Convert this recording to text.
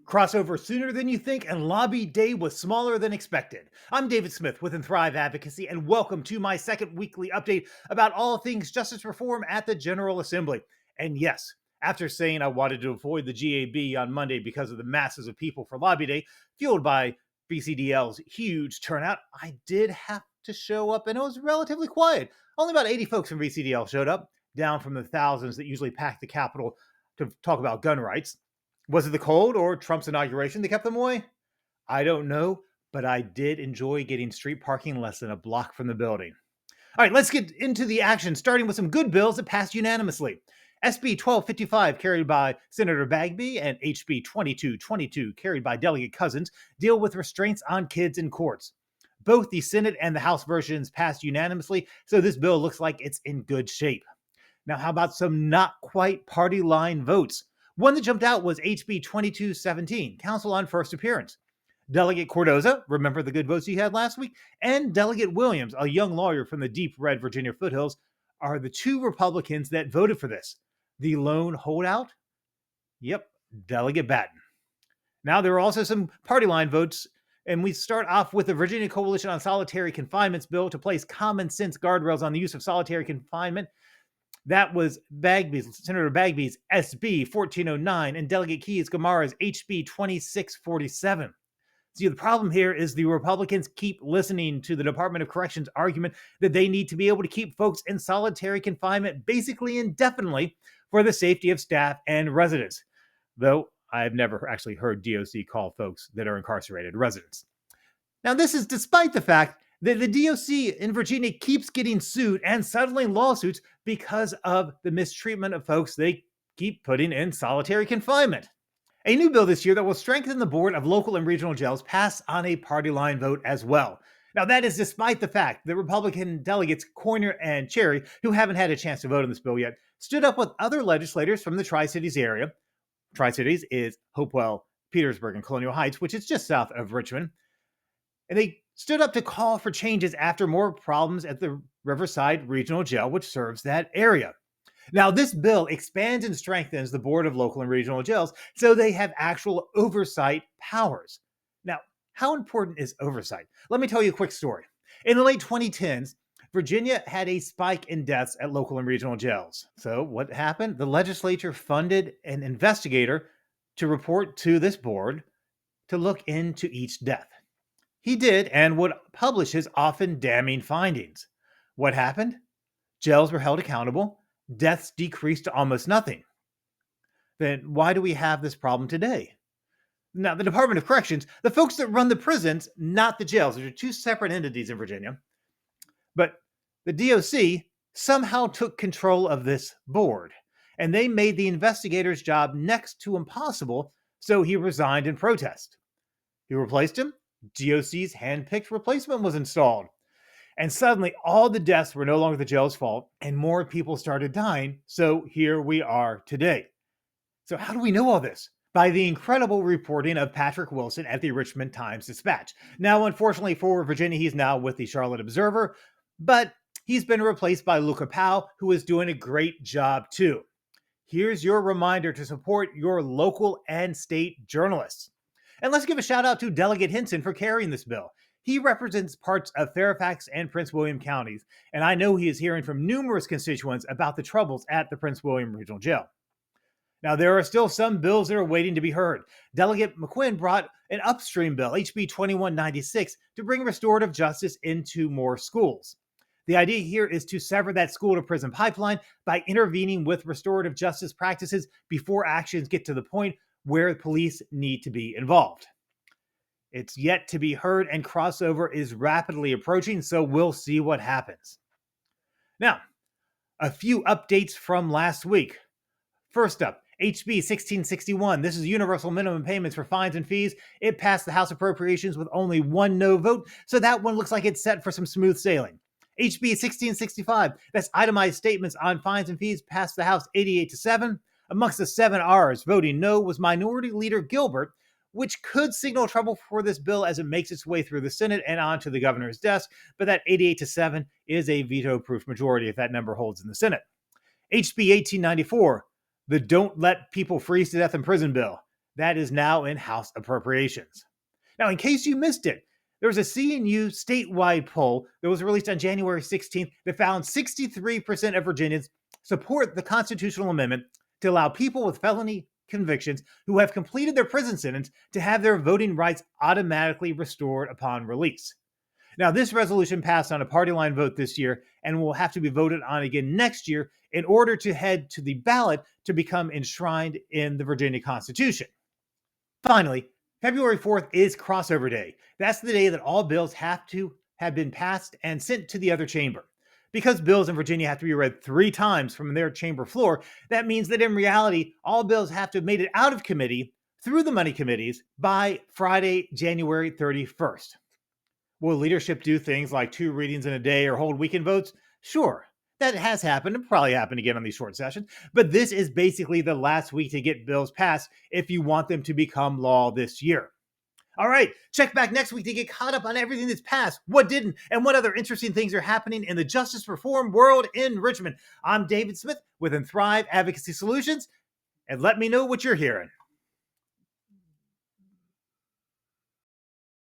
Crossover sooner than you think, and lobby day was smaller than expected. I'm David Smith with Thrive Advocacy, and welcome to my second weekly update about all things justice reform at the General Assembly. And yes, after saying I wanted to avoid the GAB on Monday because of the masses of people for lobby day, fueled by BCDL's huge turnout, I did have to show up, and it was relatively quiet. Only about 80 folks from BCDL showed up, down from the thousands that usually pack the Capitol to talk about gun rights. Was it the cold or Trump's inauguration that kept them away? I don't know, but I did enjoy getting street parking less than a block from the building. All right, let's get into the action, starting with some good bills that passed unanimously. SB 1255, carried by Senator Bagby, and HB 2222, carried by Delegate Cousins, deal with restraints on kids in courts. Both the Senate and the House versions passed unanimously, so this bill looks like it's in good shape. Now, how about some not quite party line votes? One that jumped out was HB 2217, Counsel on First Appearance. Delegate Cordoza, remember the good votes he had last week, and Delegate Williams, a young lawyer from the deep red Virginia foothills, are the two Republicans that voted for this. The lone holdout? Yep, Delegate Batten. Now, there are also some party line votes, and we start off with the Virginia Coalition on Solitary Confinement's bill to place common sense guardrails on the use of solitary confinement. That was Senator Bagby's SB 1409 and Delegate keys-gammara's HB 2647. See, the problem here is the Republicans keep listening to the Department of Corrections argument that they need to be able to keep folks in solitary confinement basically indefinitely for the safety of staff and residents. Though I've never actually heard DOC call folks that are incarcerated residents. Now, this is despite the fact that the DOC in Virginia keeps getting sued and settling lawsuits because of the mistreatment of folks they keep putting in solitary confinement. A new bill this year that will strengthen the board of local and regional jails passed on a party line vote as well. Now, that is despite the fact that Republican delegates Coyner and Cherry, who haven't had a chance to vote on this bill yet, stood up with other legislators from the Tri-Cities area. Tri-Cities is Hopewell, Petersburg, and Colonial Heights, which is just south of Richmond. And they stood up to call for changes after more problems at the Riverside Regional Jail, which serves that area. Now, this bill expands and strengthens the Board of Local and Regional Jails so they have actual oversight powers. Now, how important is oversight? Let me tell you a quick story. In the late 2010s, Virginia had a spike in deaths at local and regional jails. So what happened? The legislature funded an investigator to report to this board to look into each death. He did and would publish his often damning findings. What happened? Jails were held accountable. Deaths decreased to almost nothing. Then why do we have this problem today? Now, the Department of Corrections, the folks that run the prisons, not the jails. Those are two separate entities in Virginia. But the DOC somehow took control of this board, and they made the investigator's job next to impossible, so he resigned in protest. Who replaced him? DOC's hand-picked replacement was installed. And suddenly, all the deaths were no longer the jail's fault, and more people started dying, so here we are today. So how do we know all this? By the incredible reporting of Patrick Wilson at the Richmond Times-Dispatch. Now, unfortunately for Virginia, he's now with the Charlotte Observer, but he's been replaced by Luca Powell, who is doing a great job too. Here's your reminder to support your local and state journalists. And let's give a shout out to Delegate Hinson for carrying this bill. He represents parts of Fairfax and Prince William counties, and I know he is hearing from numerous constituents about the troubles at the Prince William Regional Jail. Now, there are still some bills that are waiting to be heard. Delegate McQuinn brought an upstream bill, HB 2196, to bring restorative justice into more schools. The idea here is to sever that school-to-prison pipeline by intervening with restorative justice practices before actions get to the point where police need to be involved. It's yet to be heard, and crossover is rapidly approaching, so we'll see what happens. Now, a few updates from last week. First up, HB 1661. This is universal minimum payments for fines and fees. It passed the House Appropriations with only one no vote, so that one looks like it's set for some smooth sailing. HB 1665, that's itemized statements on fines and fees, passed the House 88-7. Amongst the 7 R's voting no was Minority Leader Gilbert, which could signal trouble for this bill as it makes its way through the Senate and onto the governor's desk, but that 88-7 is a veto-proof majority if that number holds in the Senate. HB 1894, the Don't Let People Freeze to Death in Prison bill. that is now in House Appropriations. Now, in case you missed it, there was a CNU statewide poll that was released on January 16th that found 63% of Virginians support the constitutional amendment to allow people with felony convictions who have completed their prison sentence to have their voting rights automatically restored upon release. Now, this resolution passed on a party line vote this year and will have to be voted on again next year in order to head to the ballot to become enshrined in the Virginia Constitution. Finally, February 4th is crossover day. That's the day that all bills have to have been passed and sent to the other chamber. Because bills in Virginia have to be read 3 times from their chamber floor, that means that in reality, all bills have to have made it out of committee through the money committees by Friday, January 31st. Will leadership do things like 2 readings in a day or hold weekend votes? Sure. That has happened and probably happen again on these short sessions, but this is basically the last week to get bills passed if you want them to become law this year. All right, check back next week to get caught up on everything that's passed, what didn't, and what other interesting things are happening in the justice reform world in Richmond. I'm David Smith with Thrive Advocacy Solutions, and let me know what you're hearing.